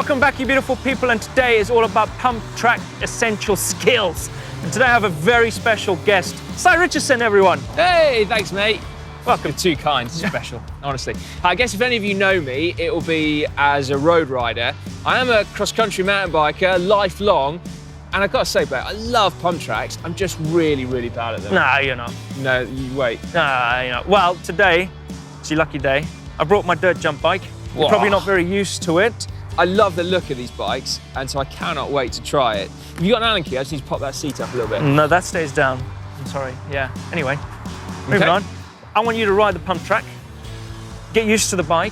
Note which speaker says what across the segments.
Speaker 1: Welcome back, you beautiful people, and today is all about pump track essential skills. And today I have a very special guest, Sven Richardson, everyone.
Speaker 2: Hey, thanks, mate.
Speaker 1: Welcome.
Speaker 2: You're too kind, special, honestly. I guess if any of you know me, it will be as a road rider. I am a cross-country mountain biker, lifelong, and I've got to say, mate, I love pump tracks. I'm just really, really bad at them.
Speaker 1: Nah, you're not.
Speaker 2: No, you wait.
Speaker 1: Nah, you're not. Well, today, it's your lucky day. I brought my dirt jump bike. You're probably not very used to it.
Speaker 2: I love the look of these bikes, and so I cannot wait to try it. Have you got an Allen key? I just need to pop that seat up a little bit.
Speaker 1: No, that stays down. I'm sorry. Yeah. Anyway, moving on. I want you to ride the pump track, get used to the bike,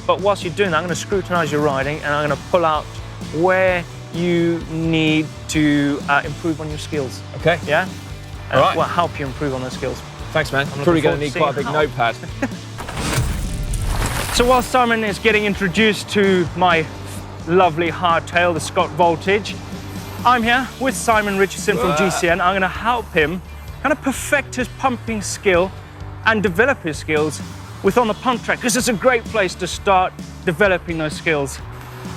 Speaker 1: but whilst you're doing that, I'm going to scrutinise your riding, and I'm going to pull out where you need to improve on your skills.
Speaker 2: Okay.
Speaker 1: Yeah?
Speaker 2: All right.
Speaker 1: Well, help you improve on those skills.
Speaker 2: Thanks, man. I'm probably going to need quite a big notepad.
Speaker 1: So while Simon is getting introduced to my lovely hardtail, the Scott Voltage, I'm here with Simon Richardson from GCN. I'm going to help him kind of perfect his pumping skill and develop his skills on the pump track, because it's a great place to start developing those skills.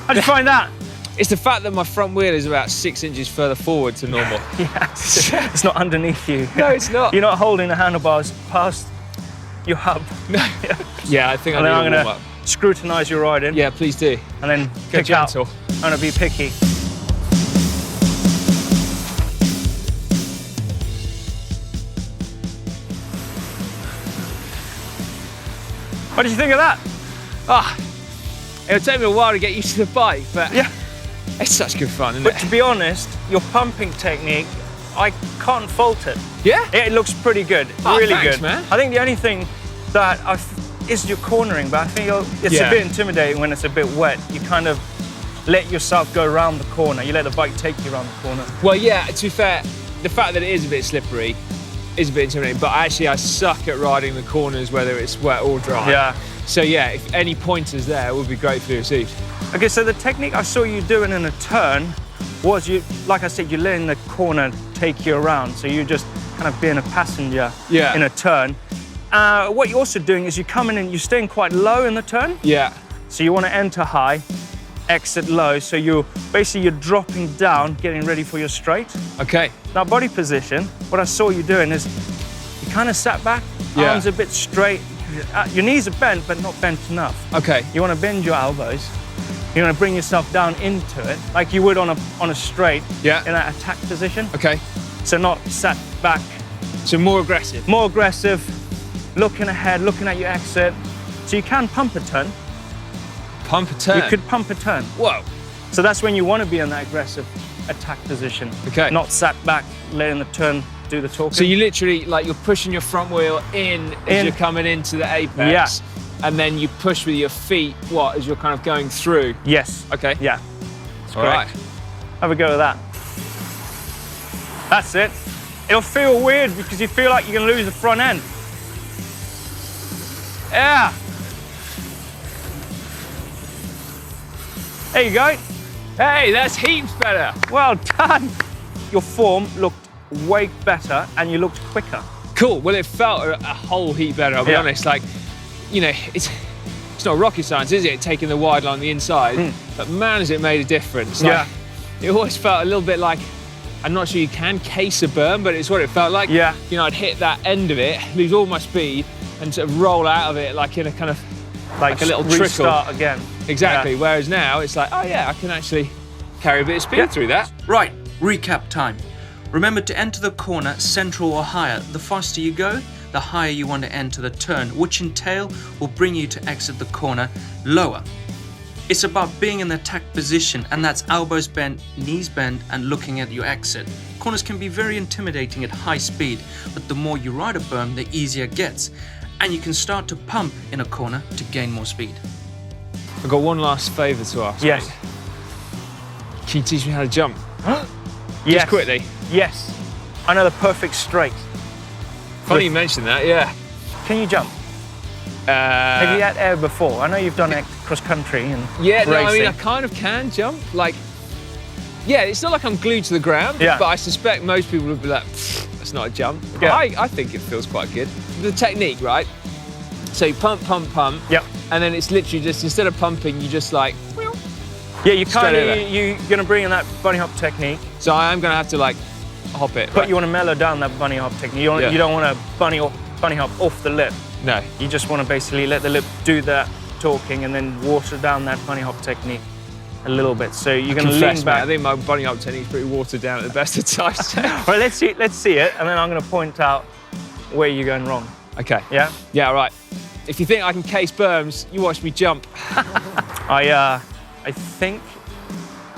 Speaker 1: How'd you find that?
Speaker 2: It's the fact that my front wheel is about 6 inches further forward to normal.
Speaker 1: Yeah, it's not underneath you.
Speaker 2: No, it's not.
Speaker 1: You're not holding the handlebars past your hub.
Speaker 2: Yeah, I think
Speaker 1: I'm
Speaker 2: warm
Speaker 1: going
Speaker 2: up.
Speaker 1: to scrutinise your riding.
Speaker 2: Yeah, please do.
Speaker 1: And then
Speaker 2: Go
Speaker 1: pick out.
Speaker 2: gentle.
Speaker 1: I'm going to be picky. What did you think of that?
Speaker 2: It'll take me a while to get used to the bike, but
Speaker 1: yeah,
Speaker 2: it's such good fun, isn't
Speaker 1: but
Speaker 2: it?
Speaker 1: to be honest, your pumping technique, I can't fault it.
Speaker 2: Yeah?
Speaker 1: It looks pretty good, really
Speaker 2: thanks,
Speaker 1: good.
Speaker 2: Man.
Speaker 1: I think the only thing that is your cornering, but I think it's a bit intimidating when it's a bit wet. You kind of let yourself go around the corner. You let the bike take you around the corner.
Speaker 2: Well, yeah, to be fair, the fact that it is a bit slippery is a bit intimidating, but actually I suck at riding the corners, whether it's wet or dry.
Speaker 1: Yeah.
Speaker 2: So yeah, if any pointers there would be gratefully received.
Speaker 1: Okay, so the technique I saw you doing in a turn was like I said, you're letting the corner take you around. So you're just kind of being a passenger in a turn. What you're also doing is you're coming in, you're staying quite low in the turn.
Speaker 2: Yeah.
Speaker 1: So you want to enter high, exit low. So you're dropping down, getting ready for your straight.
Speaker 2: Okay.
Speaker 1: Now body position, what I saw you doing is you kind of sat back, arms a bit straight. Your knees are bent, but not bent enough.
Speaker 2: Okay.
Speaker 1: You want to bend your elbows. You want to bring yourself down into it, like you would on a straight.
Speaker 2: Yeah.
Speaker 1: In that attack position.
Speaker 2: Okay.
Speaker 1: So not sat back.
Speaker 2: So more aggressive.
Speaker 1: More aggressive, looking ahead, looking at your exit. So you can pump a turn.
Speaker 2: Pump a turn?
Speaker 1: You could pump a turn.
Speaker 2: Whoa.
Speaker 1: So that's when you want to be in that aggressive attack position.
Speaker 2: Okay.
Speaker 1: Not sat back, letting the turn do the talking.
Speaker 2: So you literally, like, you're pushing your front wheel in as you're coming into the apex. Yeah. And then you push with your feet, as you're kind of going through?
Speaker 1: Yes.
Speaker 2: Okay.
Speaker 1: Yeah. That's
Speaker 2: all
Speaker 1: correct.
Speaker 2: Right.
Speaker 1: Have a go at that. That's it. It'll feel weird because you feel like you're going to lose the front end. Yeah. There you go.
Speaker 2: Hey, that's heaps better.
Speaker 1: Well done. Your form looked way better and you looked quicker.
Speaker 2: Cool. Well, it felt a whole heap better, I'll be honest. Like, you know, it's not rocket science, is it? Taking the wide line on the inside. But man, has it made a difference. Like, it always felt a little bit like, I'm not sure you can case a berm, but it's what it felt like.
Speaker 1: Yeah.
Speaker 2: You know, I'd hit that end of it, lose all my speed, and sort of roll out of it like in a kind of, like a little
Speaker 1: restart
Speaker 2: trickle.
Speaker 1: Again.
Speaker 2: Exactly. Yeah. Whereas now it's like, oh yeah, I can actually carry a bit of speed through that.
Speaker 3: Right, recap time. Remember to enter the corner central or higher. The faster you go, the higher you want to enter the turn, which in tail will bring you to exit the corner lower. It's about being in the attack position, and that's elbows bent, knees bent, and looking at your exit. Corners can be very intimidating at high speed, but the more you ride a berm, the easier it gets. And you can start to pump in a corner to gain more speed.
Speaker 2: I've got one last favour to ask.
Speaker 1: Yes.
Speaker 2: Mate. Can you teach me how to jump?
Speaker 1: Yes.
Speaker 2: Just quickly.
Speaker 1: Yes. I know the perfect straight.
Speaker 2: Funny you mentioned that, yeah.
Speaker 1: Can you jump? Have you had air before? I know you've done it cross country and racing.
Speaker 2: No, I mean, I kind of can jump. Like, yeah, it's not like I'm glued to the ground, but I suspect most people would be like, that's not a jump.
Speaker 1: Yeah.
Speaker 2: I think it feels quite good. The technique, right? So you pump, pump, pump.
Speaker 1: Yep.
Speaker 2: And then it's literally just, instead of pumping, you just like,
Speaker 1: Yeah, you're
Speaker 2: Straight
Speaker 1: going to bring in that bunny hop technique.
Speaker 2: So I am going to have to like hop it.
Speaker 1: But you want to mellow down that bunny hop technique. You don't want to bunny hop off the lip.
Speaker 2: No.
Speaker 1: You just want to basically let the lip do that talking and then water down that bunny hop technique a little bit. So you're going to lean back.
Speaker 2: I think my bunny hop technique's pretty watered down at the best of times.
Speaker 1: Right, let's see it, and then I'm going to point out where you're going wrong.
Speaker 2: Okay.
Speaker 1: Yeah?
Speaker 2: Yeah, all right. If you think I can case berms, you watch me jump.
Speaker 1: I think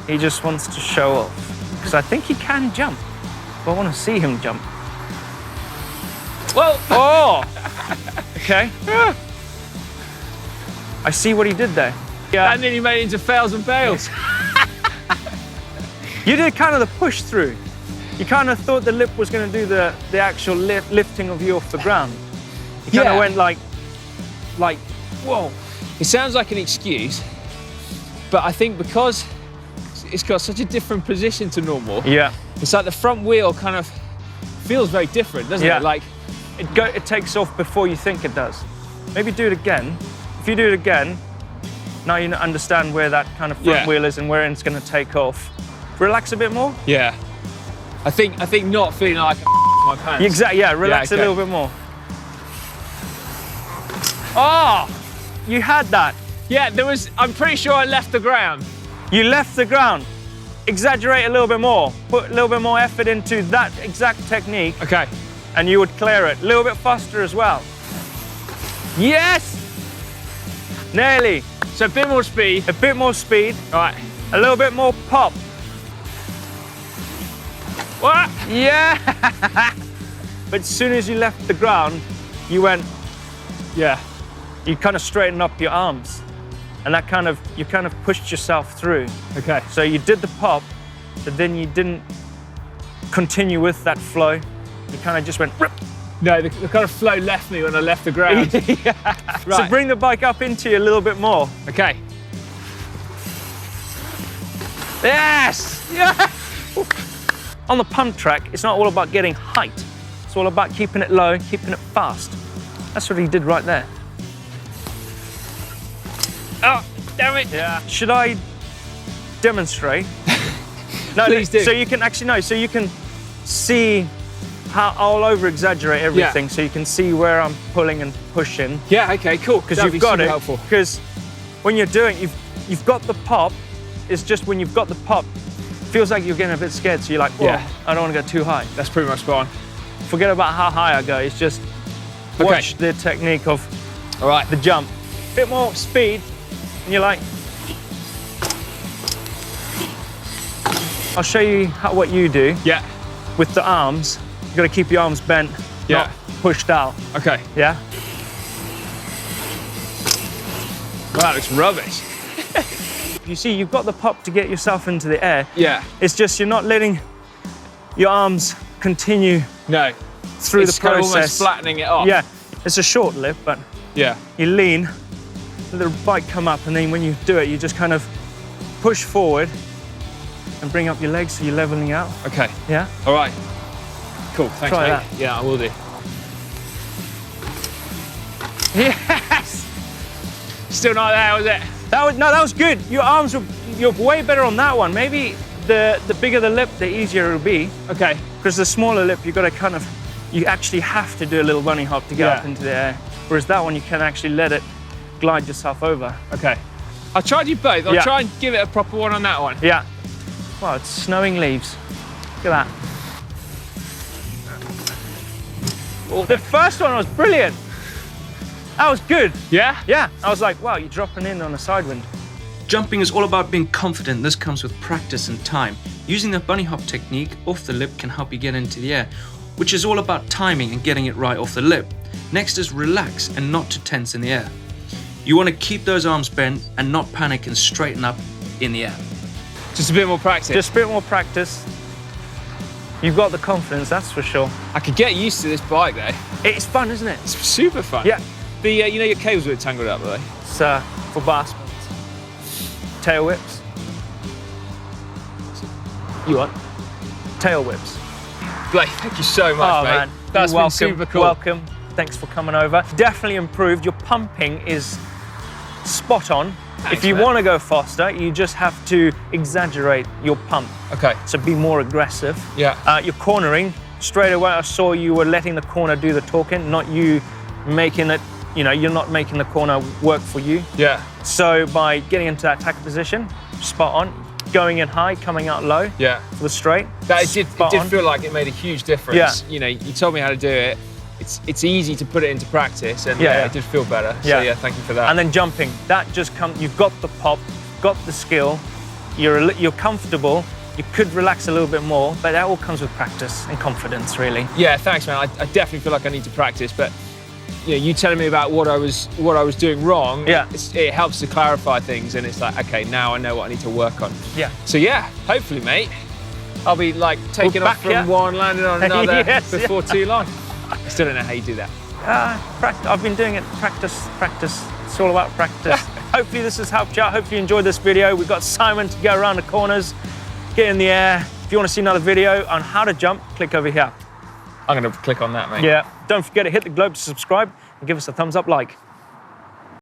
Speaker 1: he just wants to show off, because I think he can jump. But I want to see him jump.
Speaker 2: Well,
Speaker 1: oh! Okay. I see what he did there. Yeah.
Speaker 2: That nearly made it into fails and bails.
Speaker 1: You did kind of the push through. You kind of thought the lip was going to do the actual lifting of you off the ground. You kind of went like, whoa.
Speaker 2: It sounds like an excuse, but I think because it's got such a different position to normal,
Speaker 1: yeah,
Speaker 2: it's like the front wheel kind of feels very different, doesn't it? Like
Speaker 1: it takes off before you think it does. Maybe do it again. If you do it again, now you understand where that kind of front wheel is and where it's going to take off. Relax a bit more.
Speaker 2: Yeah. I think not feeling like my pants.
Speaker 1: Exactly. Yeah. Relax a little bit more. Oh, you had that.
Speaker 2: Yeah. I'm pretty sure I left the ground.
Speaker 1: You left the ground. Exaggerate a little bit more. Put a little bit more effort into that exact technique.
Speaker 2: Okay.
Speaker 1: And you would clear it. A little bit faster as well. Yes! Nearly.
Speaker 2: So a bit more speed.
Speaker 1: A bit more speed.
Speaker 2: All right.
Speaker 1: A little bit more pop.
Speaker 2: What?
Speaker 1: Yeah! But as soon as you left the ground, you went, you kind of straightened up your arms. And that you kind of pushed yourself through.
Speaker 2: Okay.
Speaker 1: So you did the pop, but then you didn't continue with that flow. You kind of just went, rip.
Speaker 2: No, the kind of flow left me when I left the ground.
Speaker 1: Right.
Speaker 2: So
Speaker 1: So bring the bike up into you a little bit more.
Speaker 2: Okay.
Speaker 1: Yes! Yeah! On the pump track, it's not all about getting height. It's all about keeping it low, keeping it fast. That's what he did right there.
Speaker 2: Oh, damn it.
Speaker 1: Yeah. Should I demonstrate? No,
Speaker 2: Please do.
Speaker 1: So you can actually, so you can see how I'll over-exaggerate everything, so you can see where I'm pulling and pushing.
Speaker 2: Yeah, okay, cool.
Speaker 1: Because you've got it.
Speaker 2: Helpful.
Speaker 1: Because when you're doing, you've got the pop. It's just when you've got the pop, it feels like you're getting a bit scared. So you're like, oh, I don't want to go too high.
Speaker 2: That's pretty much spot on.
Speaker 1: Forget about how high I go. It's just watch the technique of the jump. Bit more speed, and you're like, I'll show you what you do.
Speaker 2: Yeah.
Speaker 1: With the arms, you've got to keep your arms bent, not pushed out.
Speaker 2: Okay.
Speaker 1: Yeah?
Speaker 2: Well, that looks rubbish.
Speaker 1: You see, you've got the pop to get yourself into the air.
Speaker 2: Yeah.
Speaker 1: It's just you're not letting your arms continue
Speaker 2: No.
Speaker 1: through the
Speaker 2: It's kind of
Speaker 1: process.
Speaker 2: almost flattening it off.
Speaker 1: Yeah, it's a short lip, but
Speaker 2: Yeah.
Speaker 1: you lean, let the bike come up, and then when you do it, you just kind of push forward and bring up your legs so you're leveling out.
Speaker 2: Okay.
Speaker 1: Yeah?
Speaker 2: All right. Cool. Thanks,
Speaker 1: Try
Speaker 2: mate.
Speaker 1: that.
Speaker 2: Yeah, I will do.
Speaker 1: Yes!
Speaker 2: Still not there, was it?
Speaker 1: That was good. Your arms you're way better on that one. Maybe the bigger the lip, the easier it'll be.
Speaker 2: Okay.
Speaker 1: Because the smaller lip, you've got to you actually have to do a little bunny hop to get up into the air. Whereas that one, you can actually let it glide yourself over.
Speaker 2: Okay. I'll try to do both. I'll try and give it a proper one on that one.
Speaker 1: Yeah. Wow, it's snowing leaves. Look at that. The first one was brilliant. That was good.
Speaker 2: Yeah?
Speaker 1: Yeah. I was like, wow, you're dropping in on a side wind.
Speaker 3: Jumping is all about being confident. This comes with practice and time. Using the bunny hop technique off the lip can help you get into the air, which is all about timing and getting it right off the lip. Next is relax and not to tense in the air. You want to keep those arms bent and not panic and straighten up in the air.
Speaker 2: Just a bit more practice.
Speaker 1: Just a bit more practice. You've got the confidence, that's for sure.
Speaker 2: I could get used to this bike though.
Speaker 1: It's fun, isn't it?
Speaker 2: It's super fun.
Speaker 1: Yeah.
Speaker 2: The you know your cables were tangled up, were they?
Speaker 1: It's for bar spins. Tail whips. You want? Tail whips.
Speaker 2: Blake, thank you so much, mate.
Speaker 1: Man.
Speaker 2: That's
Speaker 1: You're
Speaker 2: been super cool.
Speaker 1: Welcome. Thanks for coming over. Definitely improved. Your pumping is spot on.
Speaker 2: Thanks,
Speaker 1: if you
Speaker 2: man.
Speaker 1: want to go faster, you just have to exaggerate your pump.
Speaker 2: Okay.
Speaker 1: So be more aggressive.
Speaker 2: Yeah.
Speaker 1: You're cornering. Straight away, I saw you were letting the corner do the talking, not you making it, you're not making the corner work for you.
Speaker 2: Yeah.
Speaker 1: So by getting into that tack position, spot on. Going in high, coming out low.
Speaker 2: Yeah.
Speaker 1: For the straight.
Speaker 2: It did feel like it made a huge difference.
Speaker 1: Yeah.
Speaker 2: You told me how to do it. It's easy to put it into practice, and it did feel better. So yeah, thank you for that.
Speaker 1: And then jumping, that just comes. You've got the pop, got the skill. You're comfortable. You could relax a little bit more, but that all comes with practice and confidence, really.
Speaker 2: Yeah, thanks, man. I definitely feel like I need to practice, but you telling me about what I was doing wrong.
Speaker 1: Yeah.
Speaker 2: It helps to clarify things, and it's like, okay, now I know what I need to work on.
Speaker 1: Yeah.
Speaker 2: So yeah, hopefully, mate, I'll be like taking off from one, landing on another before too long. I still don't know how you do that.
Speaker 1: I've been doing it. Practice. It's all about practice. Hopefully this has helped you out. Hopefully you enjoyed this video. We've got Simon to go around the corners, get in the air. If you want to see another video on how to jump, click over here.
Speaker 2: I'm going to click on that, mate.
Speaker 1: Yeah. Don't forget to hit the globe to subscribe and give us a thumbs up like.